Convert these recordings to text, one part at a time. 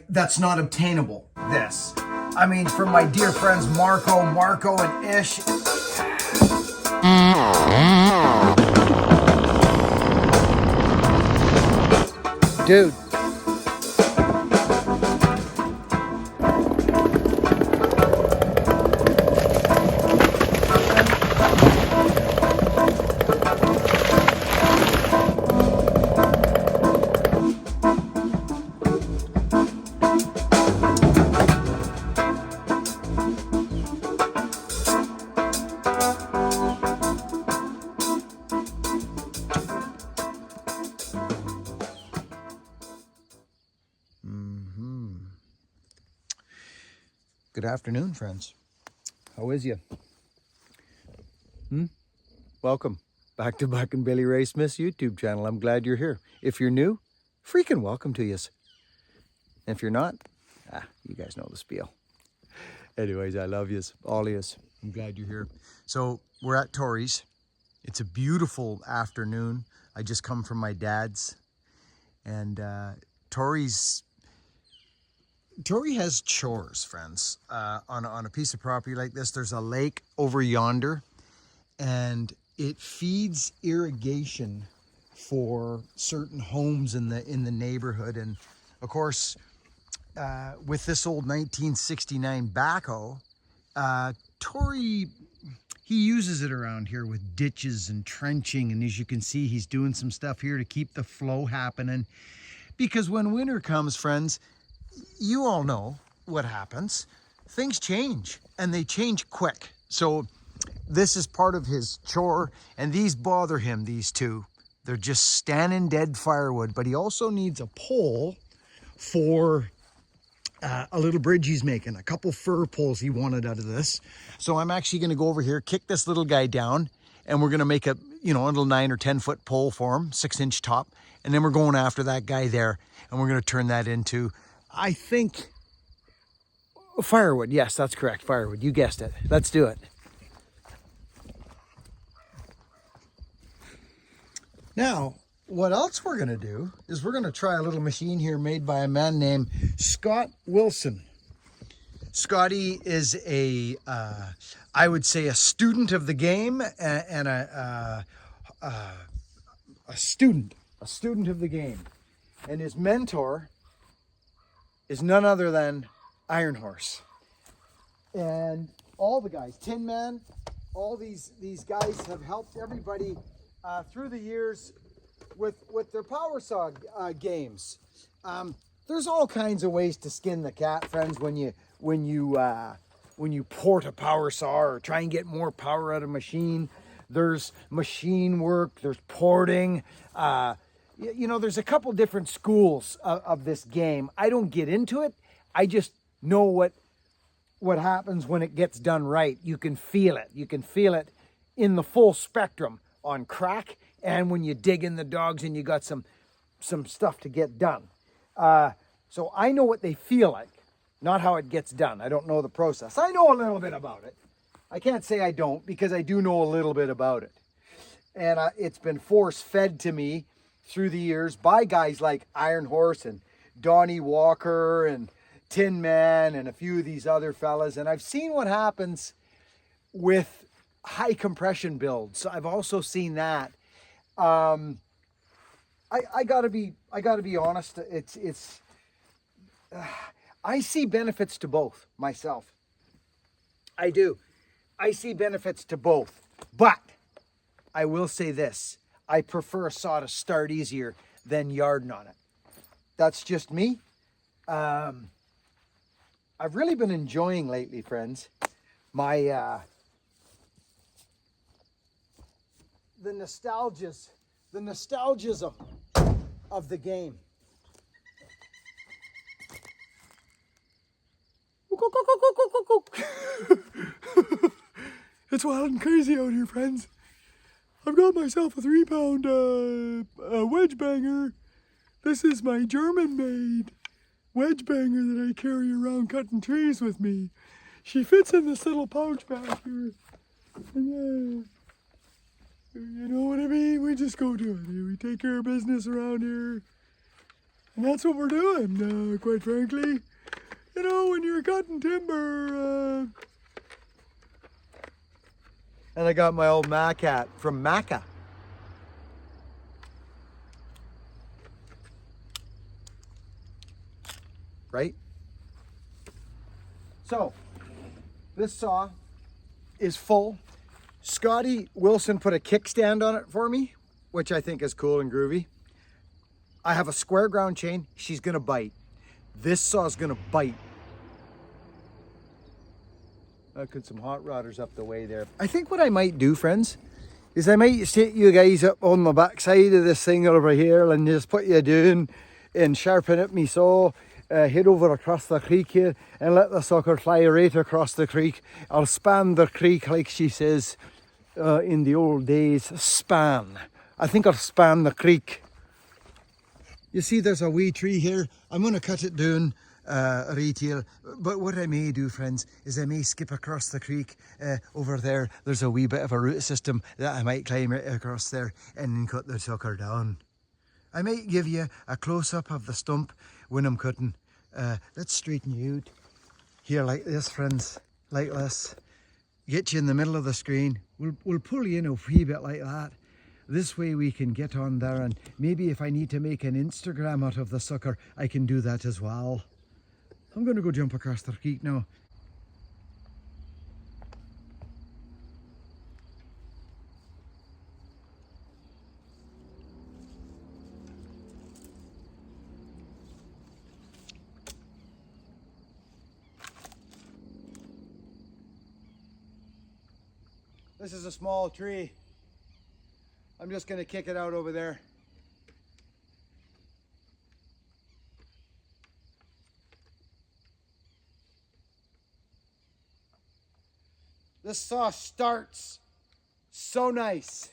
like, that's not obtainable, this. I mean, from my dear friends Marco and Ish. Dude. Good afternoon, friends. How is you? Welcome back to Buck and Billy Ray Smith's YouTube channel. I'm glad you're here. If you're new, freaking welcome to yous. If you're not, you guys know the spiel. Anyways, I love yous, all of yous. I'm glad you're here. So we're at Tori's. It's a beautiful afternoon. I just come from my dad's, and Tori has chores, friends. On a piece of property like this, there's a lake over yonder, and it feeds irrigation for certain homes in the neighborhood. And of course, with this old 1969 backhoe, Tori, he uses it around here with ditches and trenching. And as you can see, he's doing some stuff here to keep the flow happening. Because when winter comes, friends, you all know what happens. Things change, and they change quick. So this is part of his chore, and these bother him, these two. They're just standing dead firewood, but he also needs a pole for a little bridge he's making, a couple fir poles he wanted out of this. So I'm actually going to go over here, kick this little guy down, and we're going to make a little 9 or 10 foot pole for him, 6-inch top. And then we're going after that guy there, and we're going to turn that into, I think, firewood. Yes, that's correct. Firewood. You guessed it. Let's do it. Now, what else we're going to do is we're going to try a little machine here made by a man named Scott Wilson. Scotty is I would say a student of the game, and a student of the game. And his mentor is none other than Iron Horse. And all the guys, Tin Man, all these guys have helped everybody through the years with their power saw games. There's all kinds of ways to skin the cat, friends, when you port a power saw or try and get more power out of a machine. There's machine work, there's porting. There's a couple different schools of this game. I don't get into it. I just know what happens when it gets done right. You can feel it. You can feel it in the full spectrum on crack, and when you dig in the dogs and you got some stuff to get done. So I know what they feel like, not how it gets done. I don't know the process. I know a little bit about it. I can't say I don't, because I do know a little bit about it. And it's been force-fed to me through the years by guys like Iron Horse and Donnie Walker and Tin Man and a few of these other fellas. And I've seen what happens with high compression builds. I've also seen that. I gotta be honest. It's I see benefits to both myself. I do. I see benefits to both, but I will say this: I prefer a saw to start easier than yarding on it. That's just me. I've really been enjoying lately, friends, my the nostalgias of the game. It's wild and crazy out here, friends. I've got myself a 3-pound wedge banger. This is my German-made wedge banger that I carry around cutting trees with me. She fits in this little pouch back here. And you know what I mean? We just go do it. We take care of business around here. And that's what we're doing, quite frankly. You know, when you're cutting timber. And I got my old Mac hat from Macca. Right? So, this saw is full. Scotty Wilson put a kickstand on it for me, which I think is cool and groovy. I have a square ground chain. She's gonna bite. This saw's gonna bite. I put some hot rodders up the way there. I think what I might do, friends, is I might set you guys up on the back side of this thing over here and just put you down and sharpen up me saw, head over across the creek here and let the sucker fly right across the creek. I'll span the creek like she says in the old days, span. I think I'll span the creek. You see there's a wee tree here. I'm going to cut it down retail, but what I may do, friends, is I may skip across the creek over there. There's a wee bit of a root system that I might climb right across there and cut the sucker down. I might give you a close-up of the stump when I'm cutting. Let's straighten you out here like this, friends, like this. Get you in the middle of the screen. We'll pull you in a wee bit like that. This way we can get on there, and maybe if I need to make an Instagram out of the sucker, I can do that as well. I'm going to go jump across the creek now. This is a small tree. I'm just going to kick it out over there. This saw starts so nice.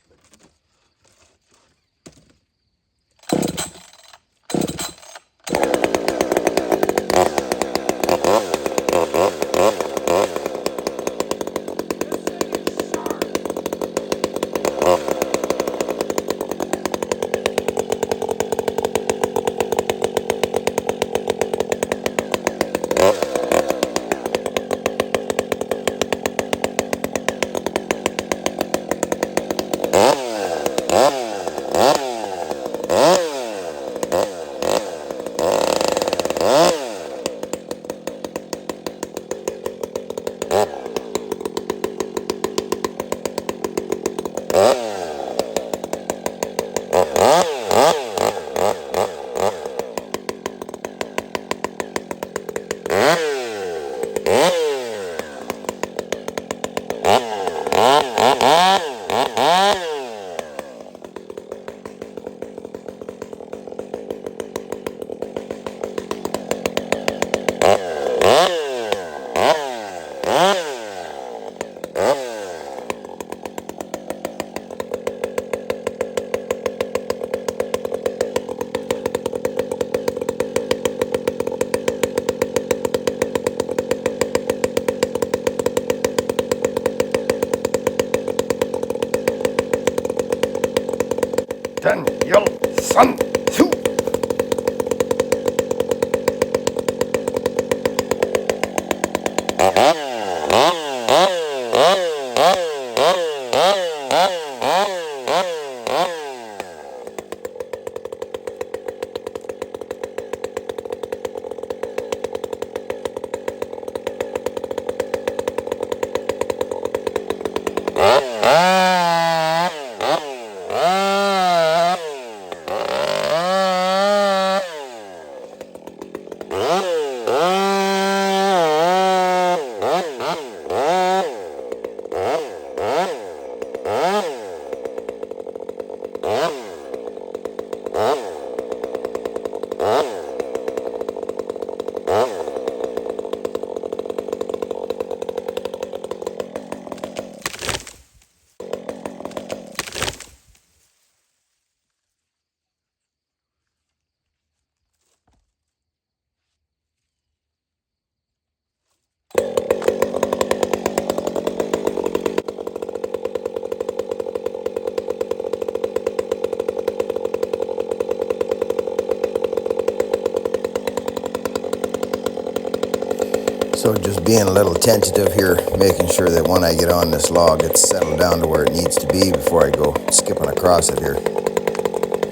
So just being a little tentative here, making sure that when I get on this log, it's settled down to where it needs to be before I go skipping across it here.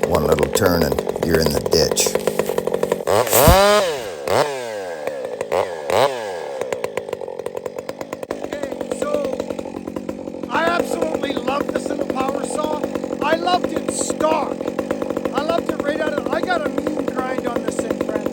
One little turn and you're in the ditch. Okay, so I absolutely love this little power saw. I loved its stock. I loved it right out of, I got a mean grind on this thing, friends.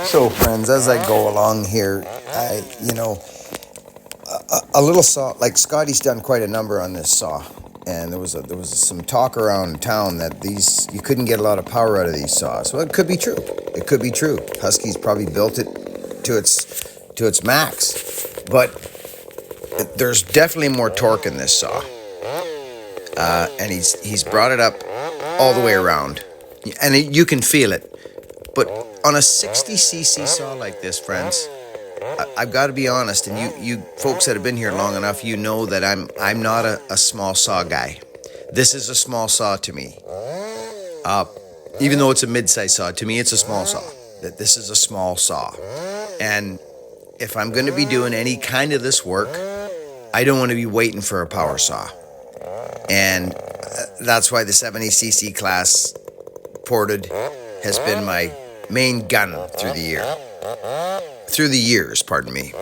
So friends, as I go along here, a little saw, like Scotty's done quite a number on this saw, and there was some talk around town that you couldn't get a lot of power out of these saws. Well, it could be true. It could be true. Husky's probably built it to its max, but there's definitely more torque in this saw, and he's brought it up all the way around, and you can feel it. But on a 60cc saw like this, friends, I've got to be honest, and you folks that have been here long enough, you know that I'm not a small saw guy. This is a small saw to me. Even though it's a mid-size saw, to me it's a small saw. That this is a small saw. And if I'm going to be doing any kind of this work, I don't want to be waiting for a power saw. And that's why the 70cc class ported has been my main gun through the years, pardon me.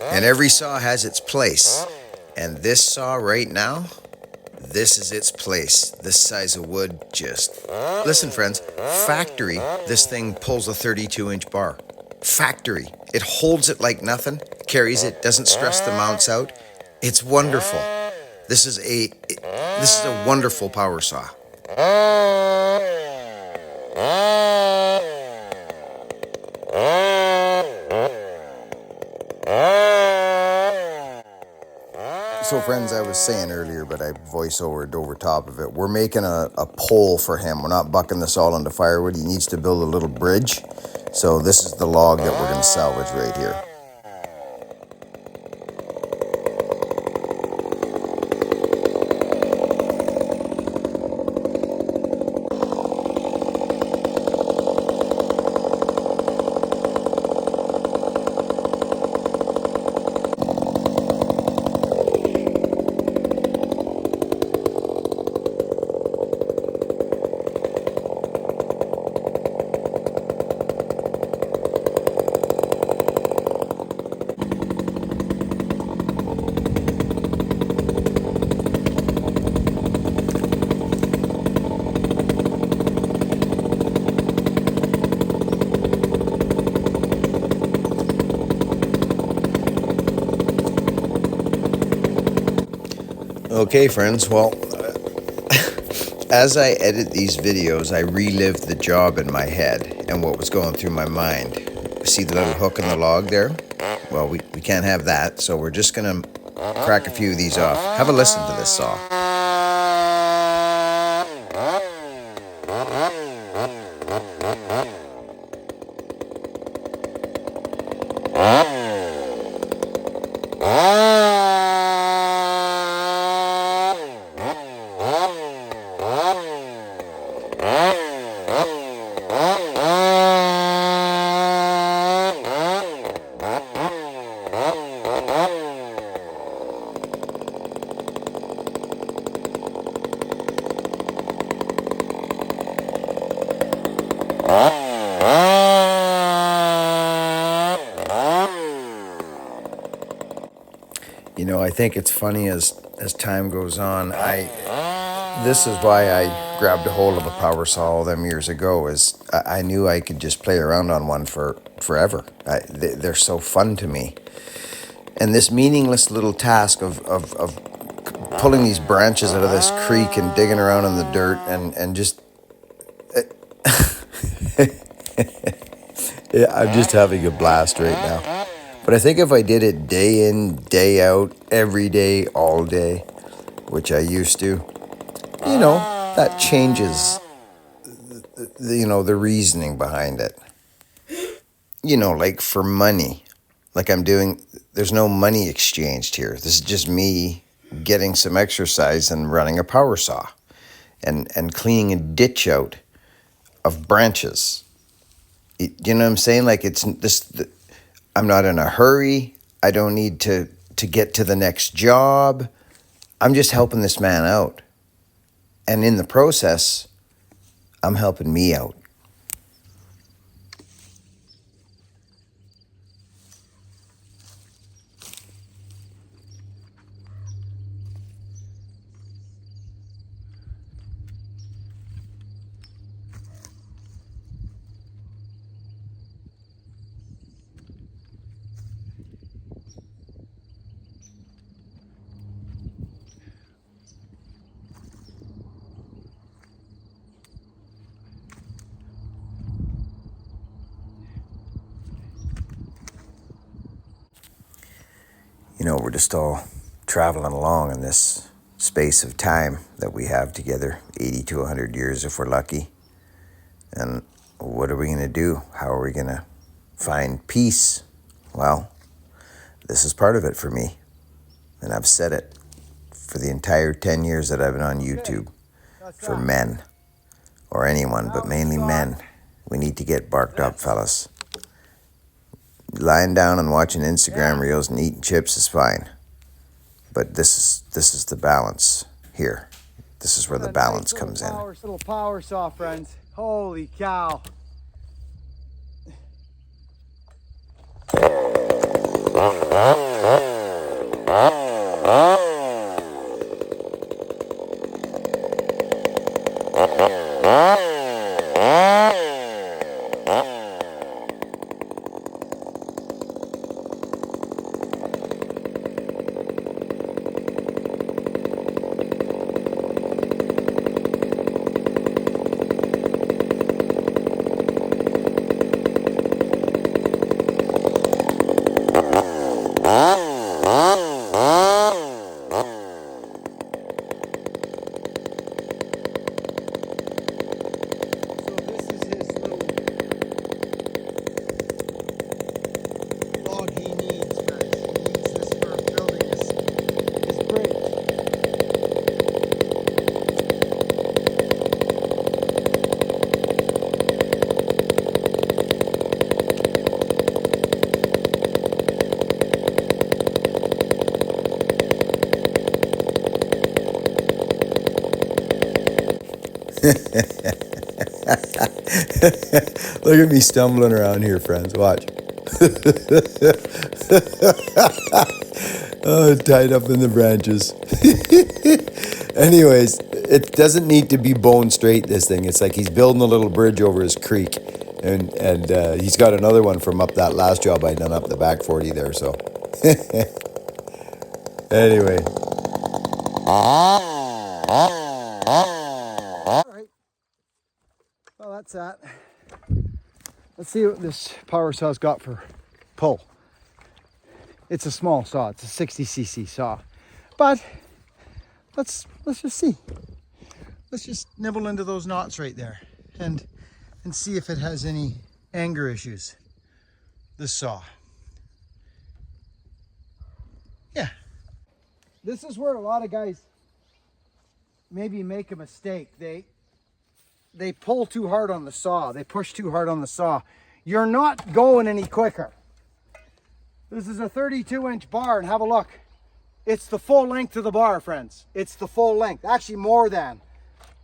And every saw has its place. And this saw right now, this is its place. This size of wood just... Listen, friends, factory, this thing pulls a 32-inch bar. Factory. It holds it like nothing, carries it, doesn't stress the mounts out. It's wonderful. This is a wonderful power saw. So friends, I was saying earlier, but I voice-overed over top of it, we're making a pole for him. We're not bucking this all into firewood. He needs to build a little bridge. So this is the log that we're going to salvage right here. Okay, friends, well, as I edit these videos, I relive the job in my head and what was going through my mind. See the little hook in the log there? Well, we can't have that, so we're just going to crack a few of these off. Have a listen to this saw. You know, I think it's funny as time goes on. This is why I grabbed a hold of a power saw all them years ago. Is I knew I could just play around on one for forever. They're so fun to me. And this meaningless little task of pulling these branches out of this creek and digging around in the dirt and just yeah, I'm just having a blast right now. But I think if I did it day in, day out, every day, all day, which I used to, you know, that changes the reasoning behind it. You know, like for money, like I'm doing, there's no money exchanged here. This is just me getting some exercise and running a power saw and cleaning a ditch out of branches. You know what I'm saying? Like it's this, I'm not in a hurry. I don't need to get to the next job. I'm just helping this man out. And in the process, I'm helping me out. You know, we're just all traveling along in this space of time that we have together, 80 to 100 years if we're lucky. And what are we going to do? How are we going to find peace? Well, this is part of it for me. And I've said it for the entire 10 years that I've been on YouTube. For men, or anyone, but mainly men, we need to get barked up, fellas. Lying down and watching Instagram reels and eating chips is fine. But this is the balance here. This is where the balance comes in. Little power saw, friends. Holy cow. Look at me stumbling around here, friends. Watch. Oh, tied up in the branches. Anyways, it doesn't need to be bone straight, this thing. It's like he's building a little bridge over his creek. And he's got another one from up that last job I done up the back 40 there, so. Anyway. All right. Well, that's that. Let's see what this power saw's got for pull. It's a small saw. It's a 60cc saw. But let's just see. Let's just nibble into those knots right there and see if it has any anger issues. This saw. Yeah. This is where a lot of guys maybe make a mistake. They pull too hard on the saw. They push too hard on the saw. You're not going any quicker. This is a 32-inch bar, and have a look. It's the full length of the bar, friends. It's the full length. Actually, more than.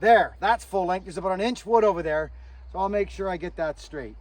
There, that's full length. There's about an inch wood over there. So I'll make sure I get that straight.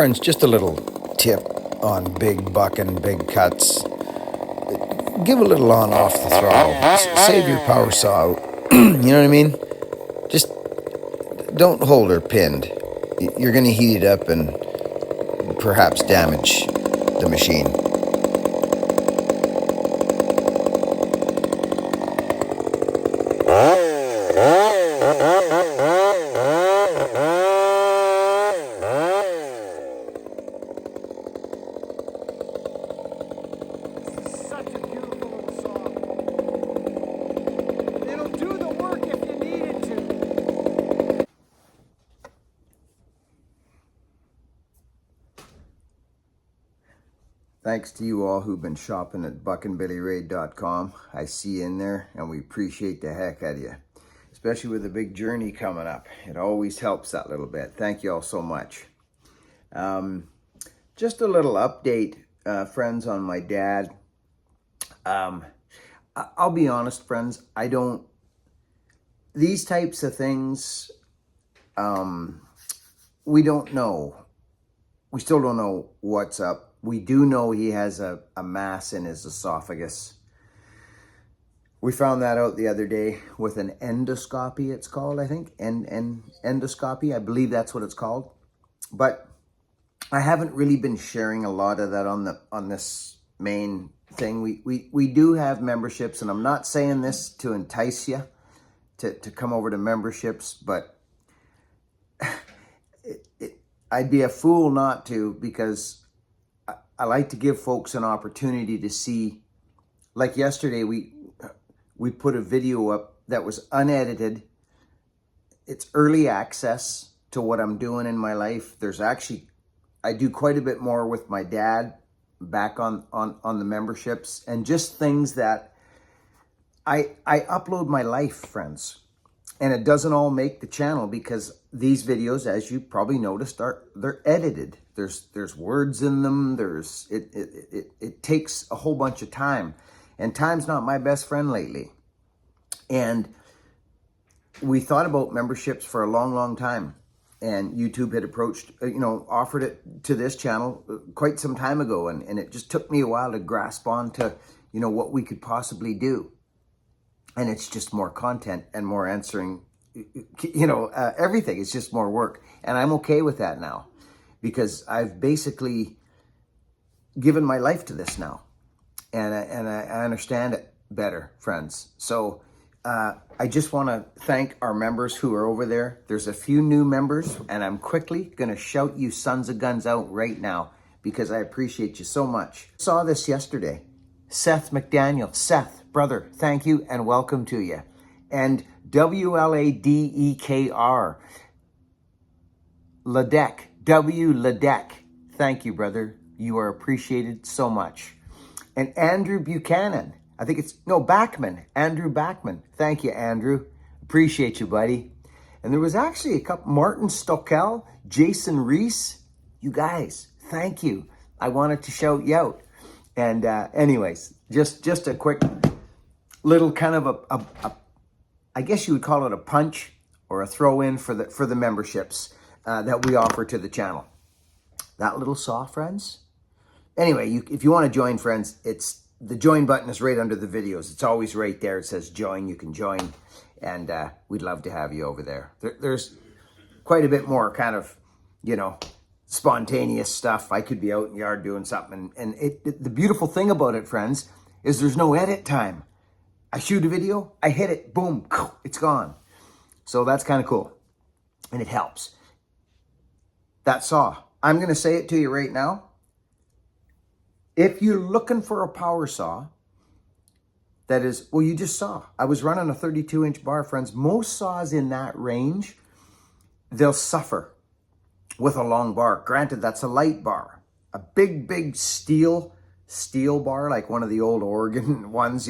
friends, just a little tip on big bucking, big cuts. Give a little on off the throttle. Save your power saw out. You know what I mean? Just don't hold her pinned. You're going to heat it up and perhaps damage the machine. Such a beautiful little saw. It'll do the work if you need it to. Thanks to you all who've been shopping at buckandbillyraid.com. I see you in there, and we appreciate the heck out of you, especially with the big journey coming up. It always helps that little bit. Thank you all so much. Just a little update, friends, on my dad. I'll be honest, friends, these types of things, we don't know. We still don't know what's up. We do know he has a mass in his esophagus. We found that out the other day with an endoscopy, it's called, I think. Endoscopy, I believe that's what it's called. But I haven't really been sharing a lot of that on this main thing. We do have memberships, and I'm not saying this to entice you to come over to memberships, but I'd be a fool not to, because I like to give folks an opportunity to see. Like yesterday, we put a video up that was unedited. It's early access to what I'm doing in my life. I do quite a bit more with my dad back on the memberships, and just things that I upload my life, friends. And it doesn't all make the channel, because these videos, as you probably noticed, they're edited. There's words in them. It takes a whole bunch of time, and time's not my best friend lately. And we thought about memberships for a long time, and YouTube had offered it to this channel quite some time ago, and it just took me a while to grasp on to, what we could possibly do. And it's just more content and more answering, everything. It's just more work. And I'm okay with that now, because I've basically given my life to this now. And I understand it better, friends. So I just want to thank our members who are over there. There's a few new members, and I'm quickly going to shout you sons of guns out right now, because I appreciate you so much. Saw this yesterday. Seth McDaniel. Seth, brother, thank you and welcome to you. And WLADEKR. Ladek. W. Ladek. Thank you, brother. You are appreciated so much. And Andrew Buchanan. Backman. Andrew Backman. Thank you, Andrew. Appreciate you, buddy. And there was actually a couple. Martin Stockel. Jason Reese. You guys, thank you. I wanted to shout you out. And anyways, just a quick little kind of I guess you would call it a punch or a throw in for the memberships that we offer to the channel. That little saw, friends. Anyway, if you want to join, friends, the join button is right under the videos. It's always right there. It says join. You can join, and we'd love to have you over there. There's quite a bit more kind of, spontaneous stuff. I could be out in the yard doing something, and the beautiful thing about it, friends, is there's no edit time. I shoot a video, I hit it, boom, it's gone. So that's kind of cool, and it helps. That saw, I'm going to say it to you right now. If you're looking for a power saw that is, you just saw, I was running a 32-inch bar, friends. Most saws in that range, they'll suffer with a long bar. Granted, that's a light bar. A big steel bar, like one of the old Oregon ones,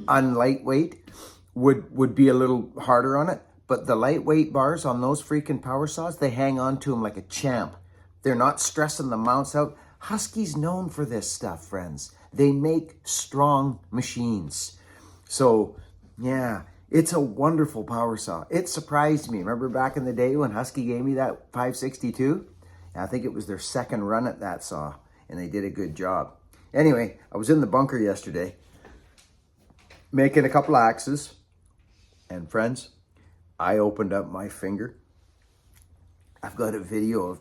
unlightweight, would be a little harder on it. But the lightweight bars on those freaking power saws, they hang on to them like a champ. They're not stressing the mounts out. Husky's known for this stuff, friends. They make strong machines. So, yeah. It's a wonderful power saw. It surprised me. Remember back in the day when Husky gave me that 562? I think it was their second run at that saw, and they did a good job. Anyway, I was in the bunker yesterday making a couple axes, and friends, I opened up my finger. I've got a video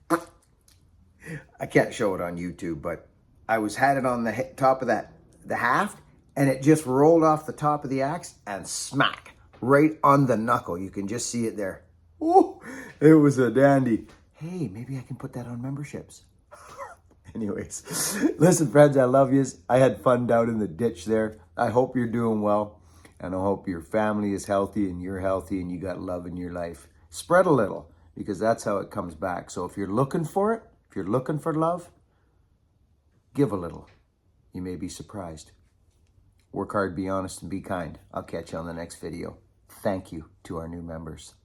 of, I can't show it on YouTube, but I had it on the top of the haft, and it just rolled off the top of the axe and smack right on the knuckle. You can just see it there. Oh, it was a dandy. Hey, maybe I can put that on memberships. Anyways, listen, friends, I love yous. I had fun down in the ditch there. I hope you're doing well, and I hope your family is healthy and you're healthy and you got love in your life. Spread a little, because that's how it comes back. So if you're looking for it, if you're looking for love, give a little. You may be surprised. Work hard, be honest, and be kind. I'll catch you on the next video. Thank you to our new members.